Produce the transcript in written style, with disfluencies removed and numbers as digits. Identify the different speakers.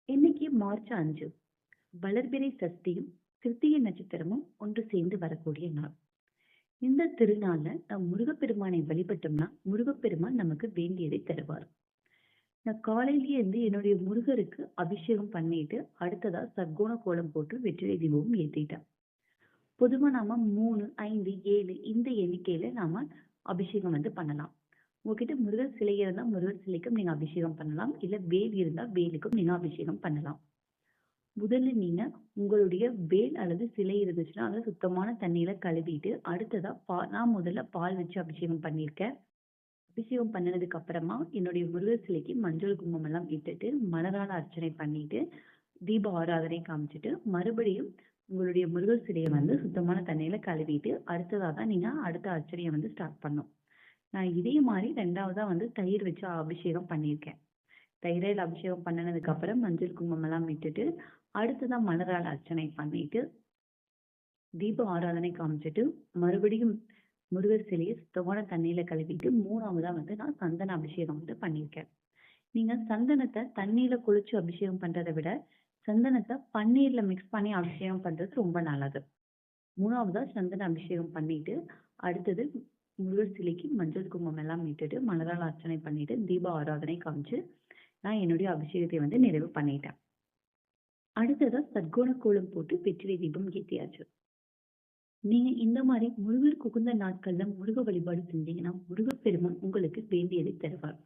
Speaker 1: இன்னைக்கு மார்ச் 5 வளர்பிறை சஷ்டியும் கிருத்திகை நட்சத்திரமும் ஒன்று சேர்ந்து வரக்கூடிய நாள். இந்த திருநாள்ல நம் முருகப்பெருமானை வழிபட்டோம்னா முருகப்பெருமான் நமக்கு வேண்டியதை தருவார். நான் காலையிலேயே இருந்து என்னுடைய முருகருக்கு அபிஷேகம் பண்ணிட்டு அடுத்ததா சர்க்கோண கோலம் போட்டு வெற்றிலை தீபமும் ஏத்திட்டேன். பொதுவா நாம 3, 5, 7 இந்த எண்ணிக்கையில நாம அபிஷேகம் பண்ணலாம். உங்ககிட்ட முருகர் சிலை இருந்தா முருகர் சிலைக்கும் நீங்க அபிஷேகம் பண்ணலாம். இல்ல வேல் இருந்தா வேலுக்கும் நீங்க அபிஷேகம் பண்ணலாம். முதல்ல நீங்க உங்களுடைய வேல் அல்லது சிலை இருந்துச்சுன்னா அதை சுத்தமான தண்ணியில கழுவிட்டு அடுத்ததா நான் முதல்ல பால் வச்சு அபிஷேகம் பண்ணியிருக்கேன். அபிஷேகம் பண்ணதுக்கு அப்புறமா என்னுடைய முருகர் சிலைக்கு மஞ்சள் குங்குமம் எல்லாம் இட்டுட்டு மலரால அர்ச்சனை பண்ணிட்டு தீப ஆராதனை காமிச்சிட்டு மறுபடியும் உங்களுடைய முருகர் சிலையை சுத்தமான தண்ணியில கழுவிட்டு அடுத்ததா தான் நீங்க அடுத்த அர்ச்சனையை ஸ்டார்ட் பண்ணும். நான் இதே மாதிரி 2வதா தயிர் வச்சு அபிஷேகம் பண்ணியிருக்கேன். தயிரில் அபிஷேகம் பண்ணினதுக்கு அப்புறம் மஞ்சள் குங்குமம் எல்லாம் விட்டுட்டு அடுத்ததா மலரால் அர்ச்சனை பண்ணிட்டு தீப ஆராதனை காமிச்சிட்டு மறுபடியும் முருகர் சிலையை சுத்தமான தண்ணியில கழுவிட்டு 3வதா நான் சந்தன அபிஷேகம் பண்ணியிருக்கேன். நீங்க சந்தனத்தை தண்ணியில குளிச்சு அபிஷேகம் பண்றதை விட சந்தனத்தை பன்னீர்ல மிக்ஸ் பண்ணி அபிஷேகம் பண்றது ரொம்ப நல்லது. 3வதா சந்தன அபிஷேகம் பண்ணிட்டு அடுத்தது முருகர் சிலைக்கு மஞ்சள் குங்குமம் எல்லாம் இட்டுட்டு மலரால் அர்ச்சனை பண்ணிட்டு தீப ஆராதனை காமிச்சு நான் என்னுடைய அபிஷேகத்தை நிறைவு பண்ணிட்டேன். அடுத்ததா சர்க்கோண கோலம் போட்டு வெற்றிலை தீபம் ஏத்தியாச்சு. நீங்க இந்த மாதிரி முருகருக்கு உகந்த நாட்கள்ல முருக வழிபாடு செஞ்சீங்கன்னா முருகப்பெருமான் உங்களுக்கு வேண்டியதை தருவார்.